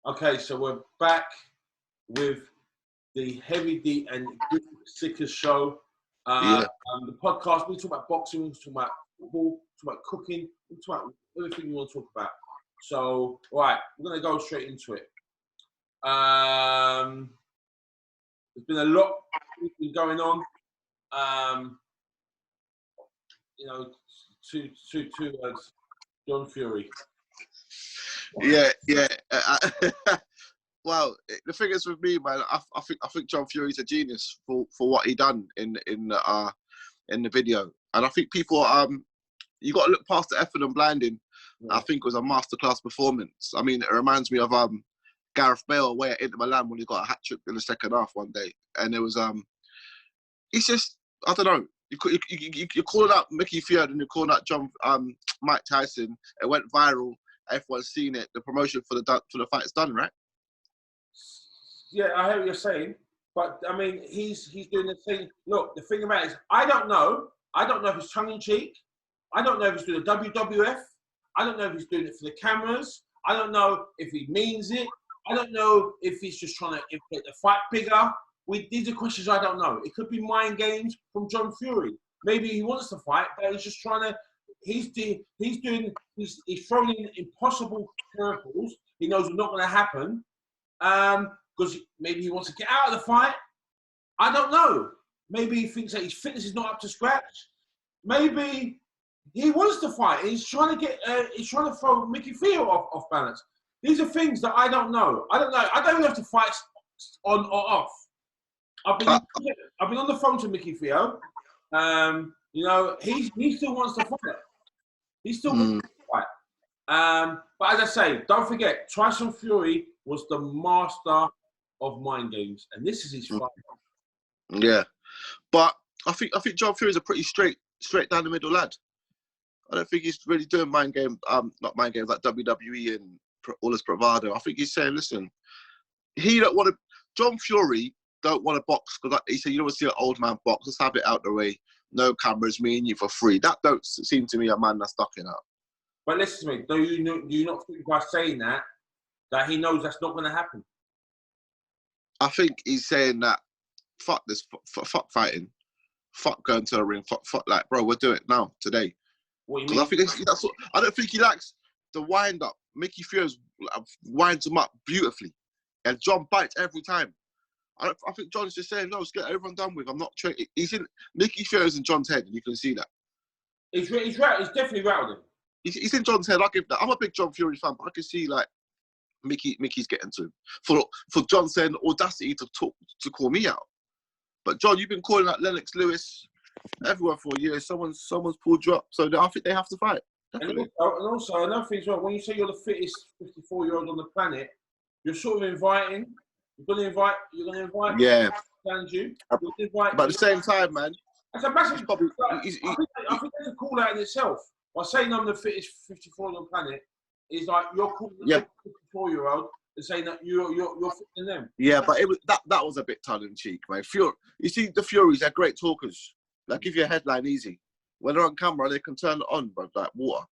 Okay, so we're back with the Heavy D and Sickers show. Yeah. The podcast, we talk about boxing, we talk about football, we talk about cooking, we talk about everything you want to talk about. So, right, we're going to go straight into it. There's been a lot going on. You know, two words, John Fury. Yeah. Well, the thing is with me, man, I think John Fury's a genius for what he done in the video, and I think people you got to look past the effort and blinding. Yeah. I think it was a masterclass performance. I mean, it reminds me of Gareth Bale away at Inter Milan when he got a hat trick in the second half one day, and it was it's just, I don't know. You're calling out Micky Theo and you're calling out Mike Tyson. It went viral. Everyone's seen it. The promotion for the fight's done, right? Yeah, I hear what you're saying, but I mean, he's doing the thing. Look, the thing about it is, I don't know if it's tongue in cheek. I don't know if he's doing the WWF. I don't know if he's doing it for the cameras. I don't know if he means it. I don't know if he's just trying to make the fight bigger. These are questions I don't know. It could be mind games from John Fury. Maybe he wants to fight, but he's just trying to. He's throwing in impossible curveballs. He knows it's not going to happen. Because maybe he wants to get out of the fight. I don't know. Maybe he thinks that his fitness is not up to scratch. Maybe he wants to fight. He's trying to throw Micky Theo off balance. These are things that I don't know. I don't know. I don't even have to fight on or off. I've been on the phone to Micky Theo. You know, he still wants to fight. He still wants to fight. But as I say, don't forget, Tyson Fury was the master of mind games, and this is his fight. Yeah, but I think John Fury is a pretty straight down the middle lad. I don't think he's really doing mind games, not mind games like WWE and all this bravado. I think he's saying, listen, John Fury don't want to box because he said, you don't want to see an old man box. Let's have it out the way. No cameras, me and you for free. That don't seem to me a man that's ducking out. But listen to me, do you not think by saying that he knows that's not going to happen? I think he's saying that, fuck this, fuck fighting, fuck going to the ring, fuck like, bro, we'll do it now, today. What do you mean? I think I don't think he likes the wind up. Micky Theo winds him up beautifully, and John bites every time. I think John's just saying, no, let's get everyone done with. I'm not trying. He's in Micky Theo's in John's head, and you can see that. He's right. He's definitely rattled him. He's in John's head. I'll give that. I'm a big John Fury fan, but I can see like Micky's getting to him for John saying the audacity to call me out. But John, you've been calling out Lennox Lewis everywhere for a year. Someone's pulled you up, so I think they have to fight. And also another thing as well. When you say you're the fittest 54-year-old on the planet, you're sort of inviting. You're going to invite. Yeah. You. But at the same time, man, that's a massive. I think that's a call out in itself. By saying I'm the fittest 54-year-old on the planet, is like you're calling the 54-year-old and saying that you're fitter than them. Yeah, but that was a bit tongue in cheek, man. You see, the Furies, they're great talkers. They give you a headline easy. When they're on camera, they can turn it on, but like water.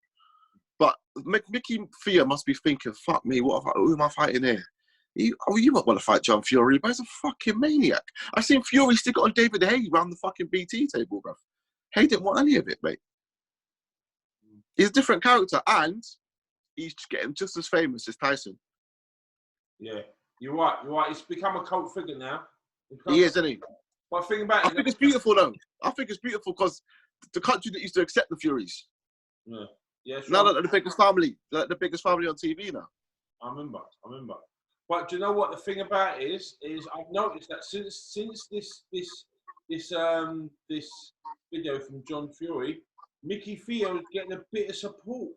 But Micky Theo must be thinking, fuck me, who am I fighting here? You might want to fight John Fury, but he's a fucking maniac. I seen Fury stick it on David Haye around the fucking BT table, bruv. Haye didn't want any of it, mate. He's a different character, and he's getting just as famous as Tyson. Yeah, you're right. He's become a cult figure now. He is, isn't he? But think about it. I think it's beautiful, though. I think it's beautiful because the country that used to accept the Furies. Yeah. Now they're the biggest family. They're the biggest family on TV now. I remember. But do you know what the thing about it is I've noticed that since this video from John Fury, Micky Theo is getting a bit of support.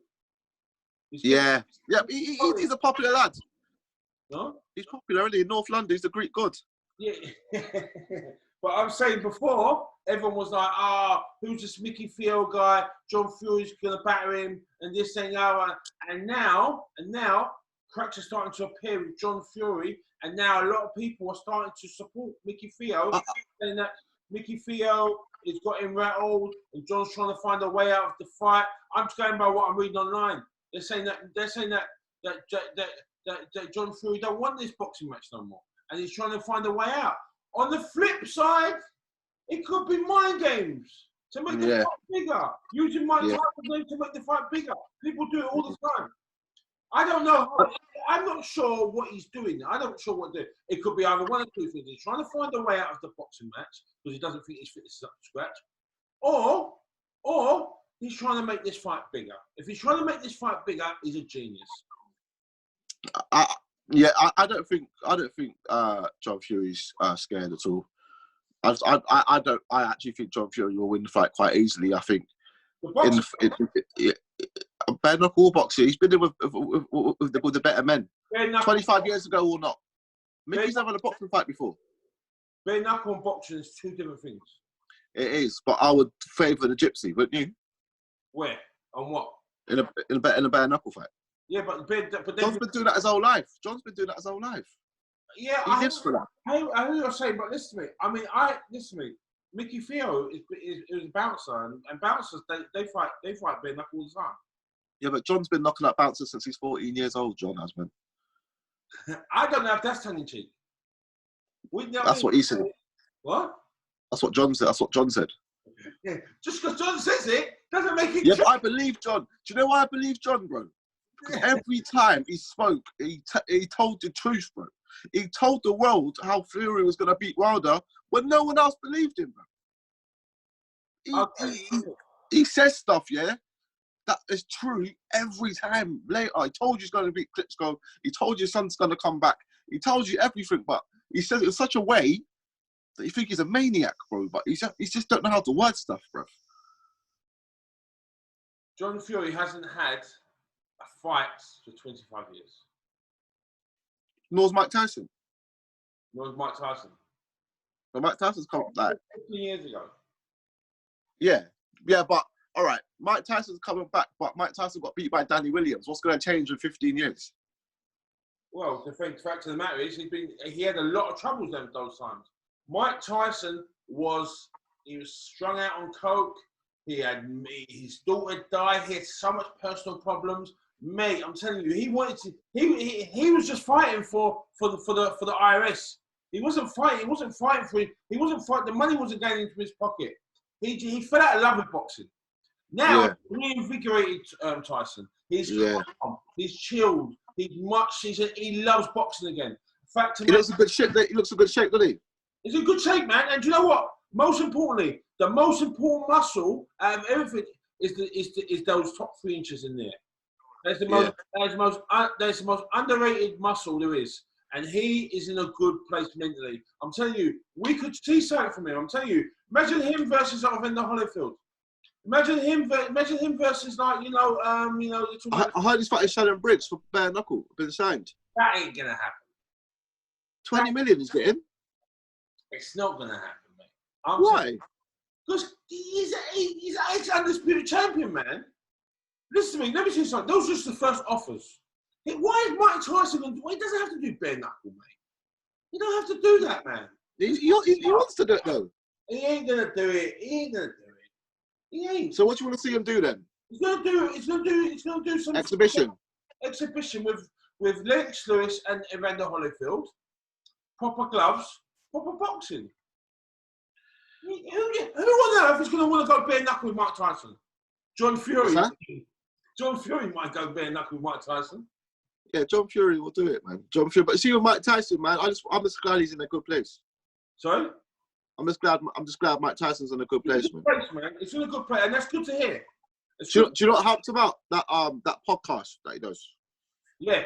He's a popular lad. No? He's popular, isn't he? In North London, he's the Greek god. Yeah. But I'm saying before, everyone was like, who's this Micky Theo guy? John Fury's going to batter him and this thing, and now, cracks are starting to appear with John Fury, and now a lot of people are starting to support Micky Theo, saying that Micky Theo has got him rattled, and John's trying to find a way out of the fight. I'm just going by what I'm reading online. They're saying that that John Fury don't want this boxing match no more, and he's trying to find a way out. On the flip side, it could be mind games to make the fight bigger, using Mike Tyson's name to make the fight bigger. People do it all the time. I don't know. I'm not sure what he's doing. I'm not sure what it could be either one or two things. He's trying to find a way out of the boxing match because he doesn't think his fitness is up to scratch, or he's trying to make this fight bigger. If he's trying to make this fight bigger, he's a genius. I don't think John Fury's scared at all. I actually think John Fury will win the fight quite easily. I think bare knuckle boxer. He's been in with the better men. 25 years ago or not. Micky's never had a boxing fight before. Bare knuckle and boxing is two different things. It is, but I would favour the gypsy, wouldn't you? Where? On what? In a bare knuckle fight. Yeah, but John's been doing that his whole life. Yeah, he lives for that. I hear what you're saying, but listen to me. I mean, listen to me. Micky Theo is a bouncer, and bouncers they fight bare knuckle all the time. Yeah, but John's been knocking out bouncers since he's 14 years old. John has been. I don't know if that's tongue in cheek. That's what he said. What? That's what John said. That's what John said. Yeah, just because John says it doesn't make it. Yeah, but I believe John. Do you know why I believe John, bro? Because every time he spoke, he told the truth, bro. He told the world how Fury was going to beat Wilder when no one else believed him, bro. He says stuff, yeah, that is true every time. Later, he told you he's going to beat Klitschko. He told you his son's going to come back. He tells you everything, but he says it in such a way that you think he's a maniac, bro. But he just don't know how to word stuff, bro. John Fury hasn't had a fight for 25 years. Nor's Mike Tyson. Nor's Mike Tyson. But Mike Tyson's come like 15 years ago. Yeah, but all right. Mike Tyson's coming back, but Mike Tyson got beat by Danny Williams. What's going to change in 15 years? Well, the fact of the matter is, he had a lot of troubles those times. Mike Tyson was strung out on coke. He had his daughter died. He had so much personal problems. Mate, I'm telling you, he wanted to. He was just fighting for the IRS. He wasn't fighting. He wasn't fighting for. He wasn't fighting. The money wasn't going into his pocket. He fell out of love with boxing. Now reinvigorated Tyson. He's calm. He's chilled. He loves boxing again. In fact, he looks in good shape. He looks in good shape, doesn't he? He's in good shape, man. And do you know what? Most importantly, the most important muscle out of everything is those top 3 inches in there. That's the most underrated muscle there is, and he is in a good place mentally. I'm telling you, we could see something from him. I'm telling you, imagine him versus Evander Holyfield. Imagine him versus I heard he's fighting Shannon Briggs for bare knuckle. Been signed. That ain't gonna happen. 20 million he's getting. It's not gonna happen, mate. Why? Because he's an undisputed champion, man. Listen to me. Let me say something. Those are just the first offers. Why is Mike Tyson going to do? He doesn't have to do bare knuckle, mate. You don't have to do that, man. He wants to do it though. He ain't gonna do it. He ain't. So what do you want to see him do then? He's gonna do some exhibition with Lennox Lewis and Evander Holyfield. Proper gloves, proper boxing. Who on earth is going to want to go bare knuckle with Mike Tyson? John Fury. John Fury might go bare knuckle with Mike Tyson. Yeah, John Fury will do it, man. John Fury, but see with Mike Tyson, man, I'm just glad he's in a good place. Sorry? I'm just glad Mike Tyson's in a good place, man. It's in a good place, and that's good to hear. Do you know what helped him out? That podcast that he does. Yeah.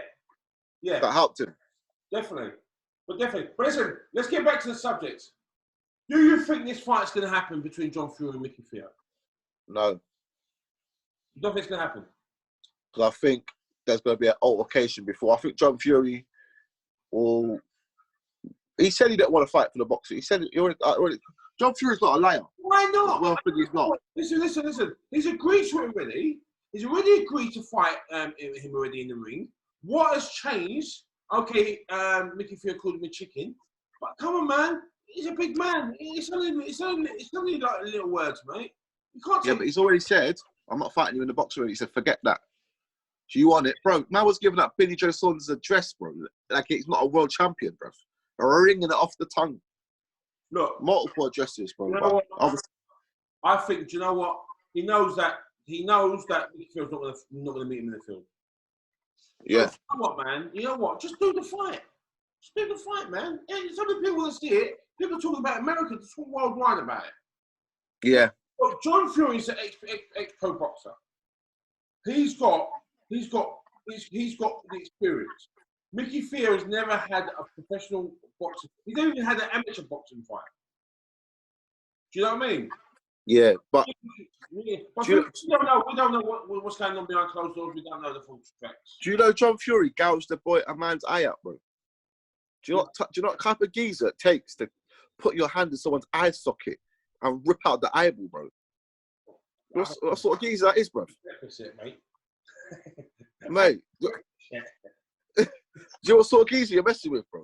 That helped him. Definitely. But listen, let's get back to the subject. Do you think this fight's going to happen between John Fury and Micky Theo? No. You don't think it's going to happen? Because I think there's going to be an altercation before. I think John Fury will... He said he didn't want to fight for the boxer. He said John Fury's not a liar. Why not? Well, I think he's not. Listen. He's agreed to it already. He's already agreed to fight him already in the ring. What has changed? Okay, Micky Theo called him a chicken. But come on, man. He's a big man. It's only like little words, mate. You can't. Yeah, but he's already said, "I'm not fighting you in the boxing ring." He said, "Forget that." She won it, bro. Man was giving up Billy Joe Saunders a dress, bro. Like he's not a world champion, bro. Ringing it off the tongue. Look, multiple addresses, bro. You know but I think. Do you know what? He knows that Micky Theo's not gonna meet him in the field. Yeah. So, you know what, man? You know what? Just do the fight. Just do the fight, man. And so many people want to see it. People are talking about America. Just talk worldwide about it. Yeah. Look, John Fury's an ex-pro boxer. He's got the experience. Micky Theo has never had a professional boxing. He's never even had an amateur boxing fight. Do you know what I mean? Yeah, but But we don't know what's going on behind closed doors. We don't know the full facts. Do you know John Fury gouged a man's eye out, bro? Do you know what type of geezer it takes to put your hand in someone's eye socket and rip out the eyeball, bro? What sort of geezer that is, bro? Deficit, mate. Mate, do you know what sort of geezer you're messing with, bro?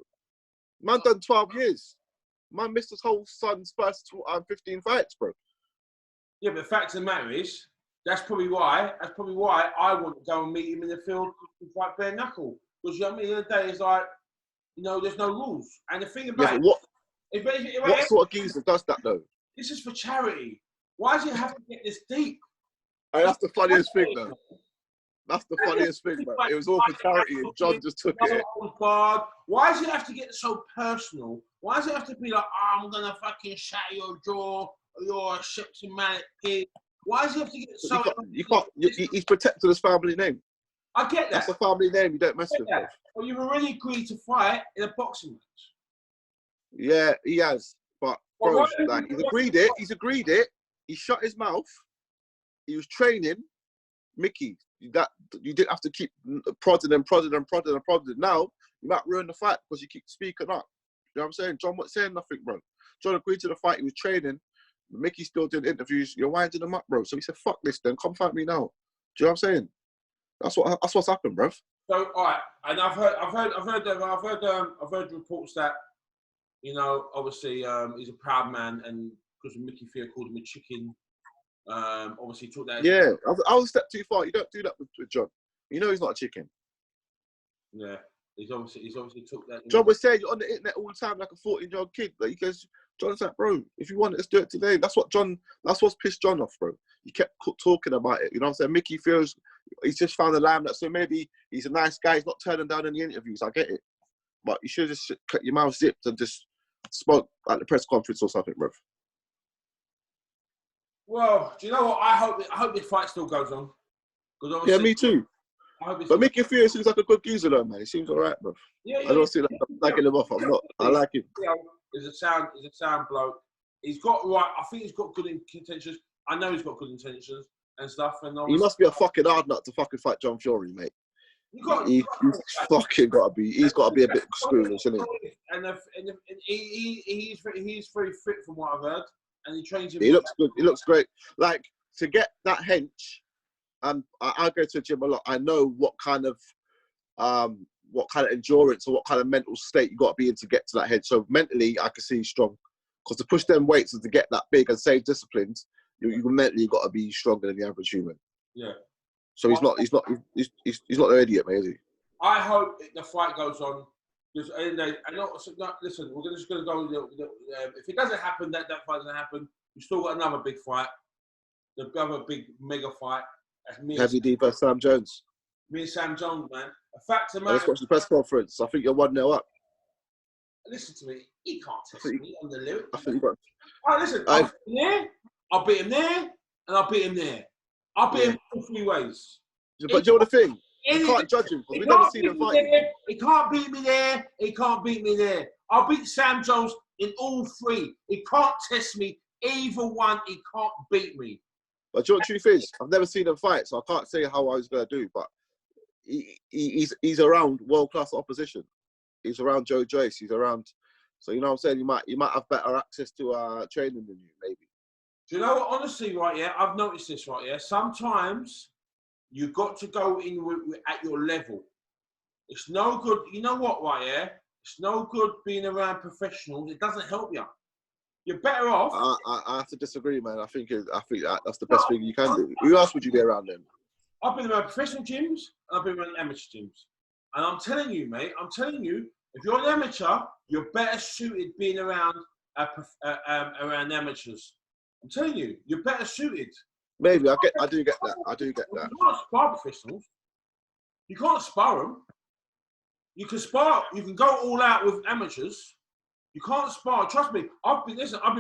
Man done 12 years. Man missed his whole son's first 15 fights, bro. Yeah, but the fact of the matter is, that's probably why I want to go and meet him in the field to fight bare knuckle. Because you know what I mean, at the end of the day, it's like, you know, there's no rules. And the thing about what sort of geezer does that though? This is for charity. Why does it have to get this deep? Hey, that's the funniest thing, though. That's the funniest thing, bro. It was all for charity, and John just took it. God. Why does it have to get so personal? Why does it have to be like, oh, I'm gonna fucking shatter your jaw, or you're a septic pig? Why does it have to get so? He's protected his family name. I get that. That's a family name you don't mess with. Well, you've already agreed to fight in a boxing match. Yeah, he has. But bro, like, he's agreed it. He shut his mouth. He was training. Mickey, you didn't have to keep prodding. Now you might ruin the fight because you keep speaking up. You know what I'm saying? John wasn't saying nothing, bro. John agreed to the fight. He was training. Mickey's still doing interviews. You're winding him up, bro. So he said, "Fuck this, then come fight me now." Do you know what I'm saying? That's what's happened, bro. So, all right, and I've heard reports that, you know, obviously he's a proud man, and because Micky Theo called him a chicken, obviously took that. Yeah, I was a step too far. You don't do that with John. You know he's not a chicken. Yeah, he's obviously took that. John was saying you're on the internet all the time like a 14-year-old kid. Like, he goes, John's like, bro, if you want it, let's do it today. That's what's pissed John off, bro. He kept talking about it. You know what I'm saying? Mickey feels he's just found the limelight, so maybe he's a nice guy. He's not turning down any interviews. I get it, but you should just cut your mouth zipped and just spoke at the press conference or something, bro. Well, do you know what? I hope this fight still goes on. Yeah, me too. But Micky Theo seems like a good geezer, though, man. He seems alright, bro. Yeah, I don't see that slagging him off. I'm not. I like him. He's a sound bloke. He's got right. I think he's got good intentions. I know he's got good intentions and stuff. And he must be a fucking hard nut to fucking fight John Fury, mate. He's fucking got to be. He's got to be a bit squeamish, isn't he? And he's very fit from what I've heard, and he trains him. He looks good. He looks great. Like, to get that hench, and I go to the gym a lot. I know what kind of endurance or what kind of mental state you got to be in to get to that head. So mentally, I can see he's strong. Because to push them weights and to get that big and stay disciplined, you mentally got to be stronger than the average human. Yeah. So he's not an idiot, mate, is he? I hope the fight goes on. Listen, we're just going to go. If it doesn't happen, that fight doesn't happen. We've still got another big fight. The other big mega fight. That's me. Heavy D versus Sam Jones. Me and Sam Jones, man. A fact of I just watched the press conference. I think you're 1-0 up. Listen to me. He can't test me on the lyric. I think you got. All right, listen. I'll beat him there, and I'll beat him there. I'll beat him all 3 ways. But you know the thing? You can't judge him because we've never seen him fight. He can't beat me there. He can't beat me there. I'll beat Sam Jones in all 3. He can't test me. Either one, he can't beat me. But you know the truth is, I've never seen him fight, so I can't say how I was going to do. But he's around world-class opposition. He's around Joe Joyce. He's around. So you know what I'm saying? You might have better access to training than you, maybe. Do you know what? Honestly, right? Yeah, I've noticed this. Right? Yeah, sometimes you've got to go in at your level. It's no good. You know what? Right? Yeah, it's no good being around professionals. It doesn't help you. You're better off. I have to disagree, man. I think that's the best thing you can do. Who else would you be around then? I've been around professional gyms and I've been around amateur gyms. And I'm telling you, mate, if you're an amateur, you're better suited being around around amateurs. I'm telling you, you're better suited. Maybe I do get that. I do get that. You can't spar professionals. You can't spar them. You can spar. You can go all out with amateurs. You can't spar. Trust me. I've been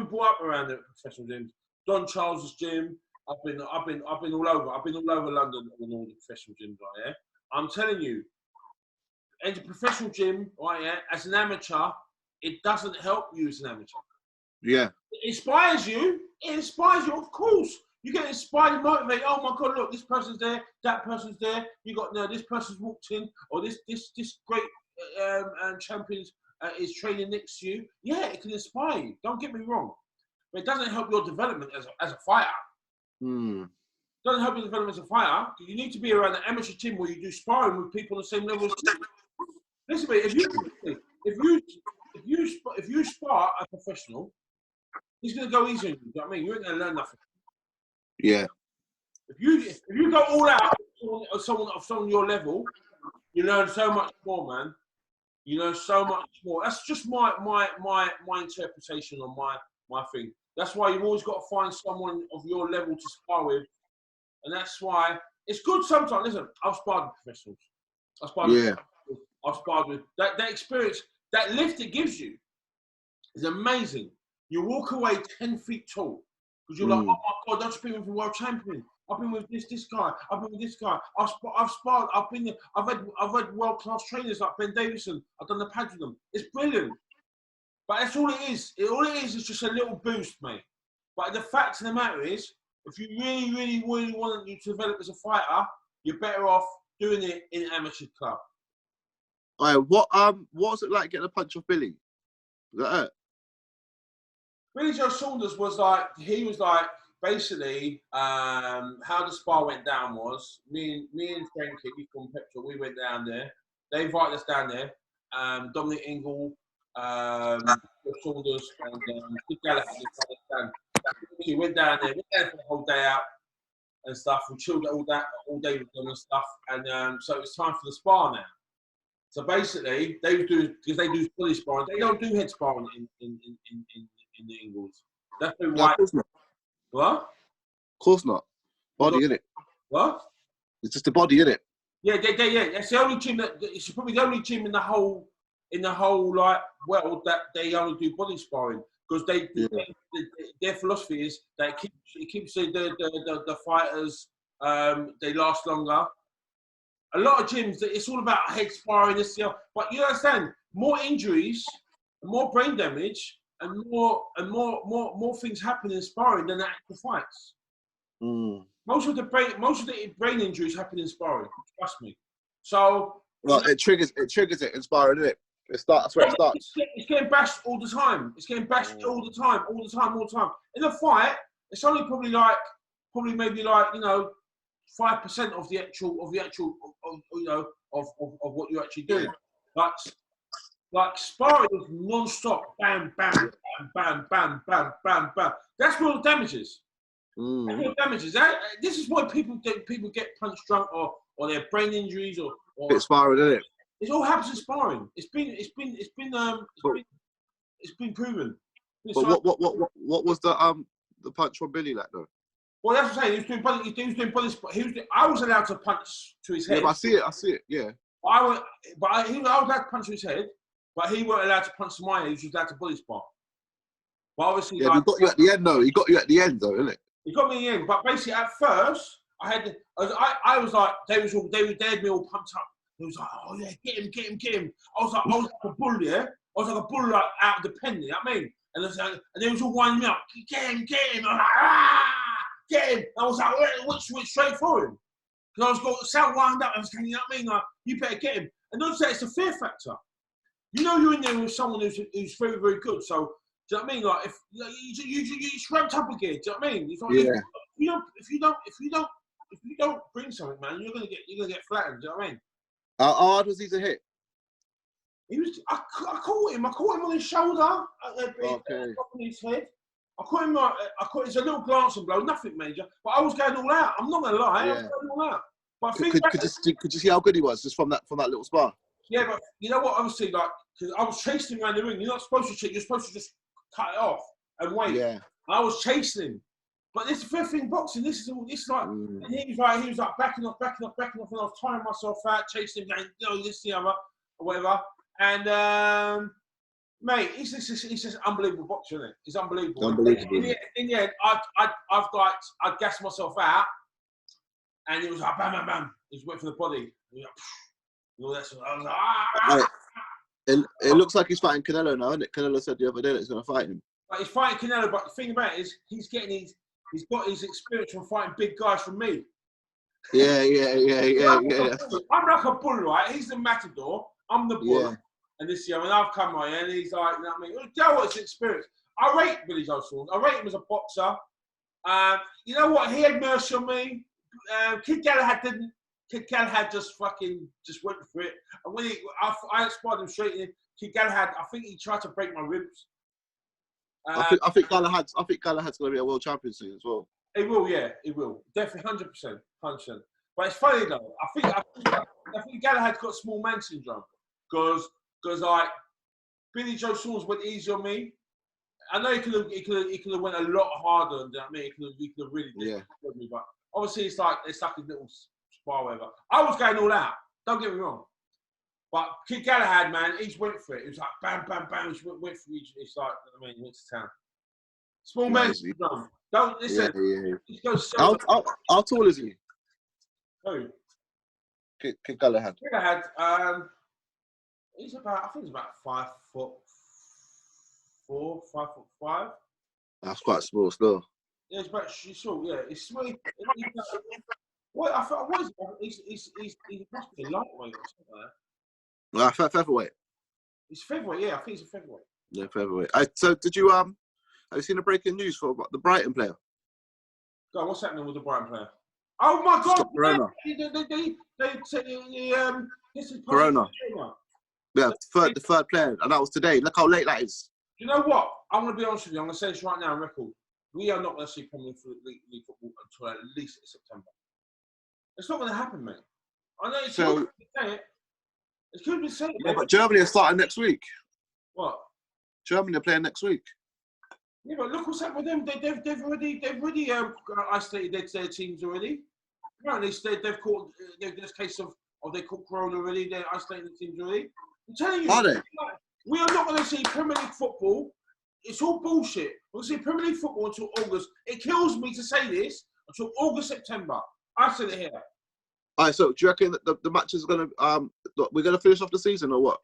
brought up around the professional gyms. Don Charles's gym. I've been all over. I've been all over London and all the professional gyms right here. I'm telling you, enter professional gym right here as an amateur. It doesn't help you as an amateur. Yeah. It inspires you. It inspires you, of course. You get inspired and motivated. Oh my God, look, this person's there, that person's there. You got this person's walked in, or this great champion is training next to you. Yeah, it can inspire you. Don't get me wrong, but it doesn't help your development as a fighter. It doesn't help your development as a fighter. You need to be around an amateur gym where you do sparring with people on the same level as you. Listen to me. If you spar a professional, he's going to go easy on you. You know what I mean? You ain't going to learn nothing. Yeah. If you go all out of someone your level, you learn so much more, man. You learn so much more. That's just my interpretation on my thing. That's why you've always got to find someone of your level to spar with, and that's why it's good sometimes. Listen, I've sparred with professionals. I've sparred with that experience, that lift it gives you is amazing. You walk away 10 feet tall. Because you're like, oh my God, I've been with a world champion. I've been with this guy. I've been with this guy. I've sparred. I've been there. I've had world class trainers like Ben Davison. I've done the pads with them. It's brilliant. But that's all it is. All it is just a little boost, mate. But the fact of the matter is, if you really, really, really want you to develop as a fighter, you're better off doing it in an amateur club. All right, what was it like getting a punch off Billy? Was that it? Billy Joe Saunders was like, basically, how the spar went down was, me and Frankie from Petrol, we went down there. They invited us down there. Dominic Ingle, Saunders, and Steve Gallagher. We went down there. We went down for the whole day out and stuff. We chilled all day with them and stuff. And so it was time for the spar now. So basically, they do, because they do fully sparring. They don't do head sparring in the Ingles. That's been Yeah, right. of course not. What? Of course not. Body, innit? What? It's just a body, innit? Yeah. That's the only gym it's probably the only gym in the whole like world that they only do body sparring, because their philosophy is that it keeps the fighters they last longer. A lot of gyms, it's all about head sparring, but you understand, more injuries, more brain damage, and more things happen in sparring than actual fights. Most of the brain injuries happen in sparring. Trust me. So it triggers it in sparring, innit? That's where it starts. It's getting bashed all the time. It's getting bashed all the time. In a fight, it's only probably maybe 5% of the actual of what you're actually doing. But like sparring is non-stop, bam, bam, bam, bam, bam, bam, bam. That's where the damage is. That's where the damage is. This is why people get punch drunk or their brain injuries or it's sparring, isn't it? It all happens in sparring. It's been proven. But what was the punch from Billy like though? Well, that's what I'm saying. He was doing body sparring. I was allowed to punch to his head. Yeah, but I see it. Yeah. I was allowed to punch to his head, but he weren't allowed to punch to my head. He was allowed to body spar. But obviously, yeah, he got you at the end though. He got you at the end though, isn't it? He got me in the end. But basically, at first, I was like, they had me all pumped up. He was like, oh yeah, get him. I was like a bull, yeah. I was like a bull, like out of the pen. You know what I mean? And they was all winding me up. Get him. I was like, get him. I was like, went straight for him. Because I was going to sound wound up. I was going, you know what I mean? Like, you better get him. And don't say it's a fear factor. You know you're in there with someone who's very, very good. So, do you know what I mean? Like, if you ramped up again, do you know what I mean? It's like, yeah. If you don't bring something, man, you're gonna get flattened. Do you know what I mean? How hard was he to hit? I caught him on his shoulder. Okay. On his head. I caught him. It's a little glancing blow, nothing major. But I was going all out. I'm not gonna lie. I was going all out. But I think could you see how good he was just from that little spar? Yeah, but you know what? Obviously, like, because I was chasing him around the ring. You're not supposed to chase. You're supposed to just cut it off and wait. Yeah. I was chasing him. But this is the first thing boxing. This is all. This like, and he was like backing off, and I was tiring myself out, chasing him, this, the other, or whatever. And mate, he's just unbelievable boxer, isn't it? He's unbelievable. Unbelievable. In the end, I gassed myself out, and it was like bam, bam, bam. He just went for the body. And all that sort of, I was like, It looks like he's fighting Canelo now, isn't it? Canelo said the other day that he's going to fight him. But he's fighting Canelo. But the thing about it is, he's got his experience from fighting big guys from me. Yeah. I'm like a bull, right? He's the matador. I'm the bull. Yeah. And this year, when I've come on, and he's like, you know what I mean? Joe, what's his experience? I rate Billy Joe Saunders. I rate him as a boxer. You know what? He had mercy on me. Kid Galahad didn't. Kid Galahad just went for it. And when I sparred him straight in, Kid Galahad, I think he tried to break my ribs. I think Galahad's going to be a world champion soon as well. He will, yeah, he will. Definitely 100%. But it's funny though. I think Galahad's got small man syndrome because like Billy Joe Saunders went easy on me. I know he could have went a lot harder than that. I mean, he could have really did me, but obviously it's like a little spar, whatever. I was going all out. Don't get me wrong. But Kid Galahad, man, he just went for it. It was like bam, bam, bam. He went for each. It's like, I mean, he went to town. Small man syndrome. Don't listen. Yeah. How tall is he? Who? Kid Galahad. Galahad. He's about. I think he's about 5'4", 5'5". That's quite small still. Yeah, it's about short. Yeah, it's small. What I thought? What is he must be a lightweight or something like that. Featherweight. It's featherweight. Yeah, I think it's a featherweight. Yeah, featherweight. So did you have you seen the breaking news for the Brighton player? God, what's happening with the Brighton player? Oh my God! Corona. This is Corona. Yeah, the third player, and that was today. Look how late that is. You know what? I'm going to be honest with you. I'm going to say this right now on record. We are not going to see Premier League football until at least September. It's not going to happen, mate. I know it's good to say it. It's good to say it. Yeah, but Germany are starting next week. What? Germany are playing next week. Yeah, but look what's happened with them. They've already isolated their teams already. Apparently, they've caught this case of they caught Corona already. They're isolating the teams already. I'm telling you, are they? We are not going to see Premier League football. It's all bullshit. We're going to see Premier League football until August. It kills me to say this until August, September. I said it here. All right. So, do you reckon that the match is going to we're going to finish off the season or what?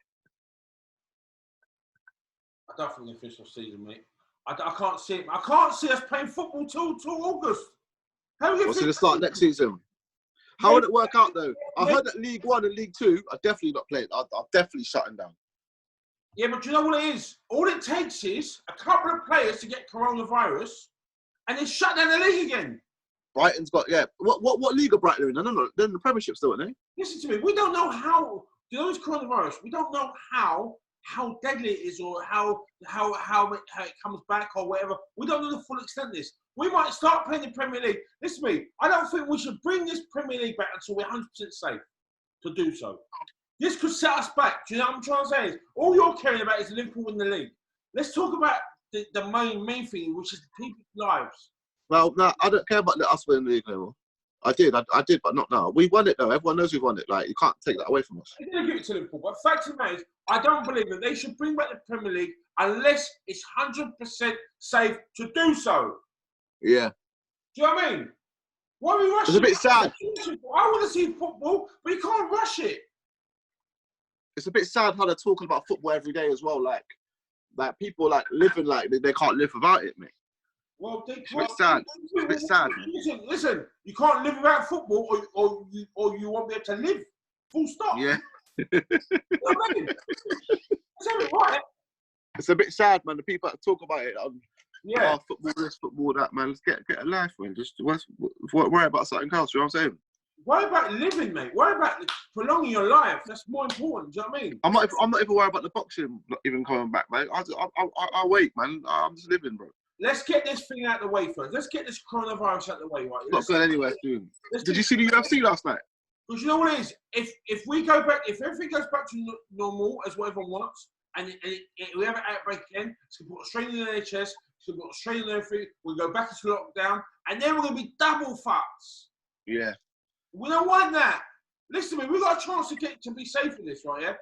I don't think we're going to finish off the season, mate. I can't see it. I can't see us playing football till August. How are you? What's going to start next season? How would it work out though? I heard that League 1 and League 2 are definitely not playing. Are definitely shutting down. Yeah, but do you know what it is? All it takes is a couple of players to get coronavirus, and then shut down the league again. Brighton's got What league are Brighton in? No. They're in the Premiership still, aren't they? Listen to me. We don't know how. You know, it's coronavirus. We don't know how deadly it is or how it comes back or whatever. We don't know the full extent of this. We might start playing the Premier League. Listen to me. I don't think we should bring this Premier League back until we're 100% safe to do so. This could set us back. Do you know what I'm trying to say? Is all you're caring about is Liverpool win the league. Let's talk about the main thing, which is people's lives. Well, no, I don't care about us winning the league anymore. I did, but not now. We won it though. Everyone knows we won it. Like, you can't take that away from us. I'm going to give it to Liverpool, but fact of the matter is, I don't believe that they should bring back the Premier League unless it's 100% safe to do so. Yeah. Do you know what I mean? Why are we rushing? It's a bit sad. I want to see football, but you can't rush it. It's a bit sad how they're talking about football every day as well. Like people like living like they can't live without it, mate. Well, it's a bit sad. It's a bit sad. Listen. You can't live without football, or you won't be able to live. Full stop. Yeah. You know what I mean? That's right. It's a bit sad, man. The people that talk about it, football this, football that, man. Let's get a life, man. Just worry about something else. You know what I'm saying? Worry about living, mate. Worry about prolonging your life. That's more important. Do you know what I mean? I'm not even worried about the boxing not even coming back, mate. I'll wait, man. I'm just living, bro. Let's get this thing out of the way first. Let's get this coronavirus out of the way, right? It's not going anywhere soon. Did you see the UFC last night? Because you know what it is? If we go back, if everything goes back to normal as what everyone wants, and we have an outbreak again, it's going to put a strain in the NHS, it's going to put a strain on everything, we'll go back into lockdown, and then we're going to be double fucked. Yeah. We don't want that. Listen to me, we've got a chance to be safe in this, right, yeah?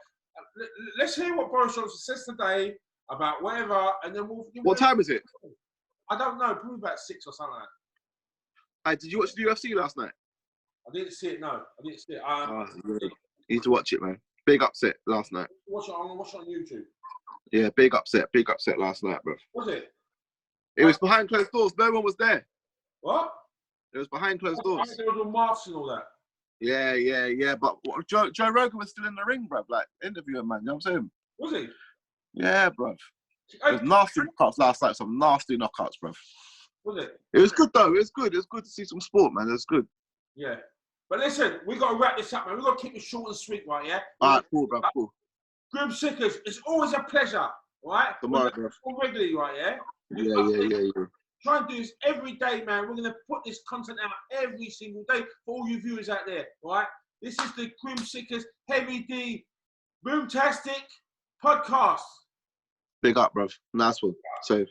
Let's hear what Boris Johnson says today about whatever, and then we'll... What time is it? I don't know, probably about 6 or something like that. Hey, did you watch the UFC last night? I didn't see it, no. I didn't see it. You need to watch it, man. Big upset last night. I'm going to watch it on YouTube. Yeah, big upset last night, bro. Was it? It was behind closed doors. No one was there. What? It was behind closed doors. There was all masks and all that. Yeah. But Joe Rogan was still in the ring, bruv. Like, interviewing, man. You know what I'm saying? Was he? Yeah, bruv. It was nasty knockouts last night. Some nasty knockouts, bruv. Was it? It was good, though. It was good. It was good to see some sport, man. It was good. Yeah. But listen, we got to wrap this up, man. We've got to keep it short and sweet, right, yeah? All right, cool, bruv. Cool. Grim Sickers, it's always a pleasure, right? Tomorrow, bruv. Regularly, right, yeah? Yeah. Try and do this every day, man. We're going to put this content out every single day for all you viewers out there, right? This is the Grim Sickers Heavy D Boomtastic podcast. Big up, bruv. Nice one. Safe.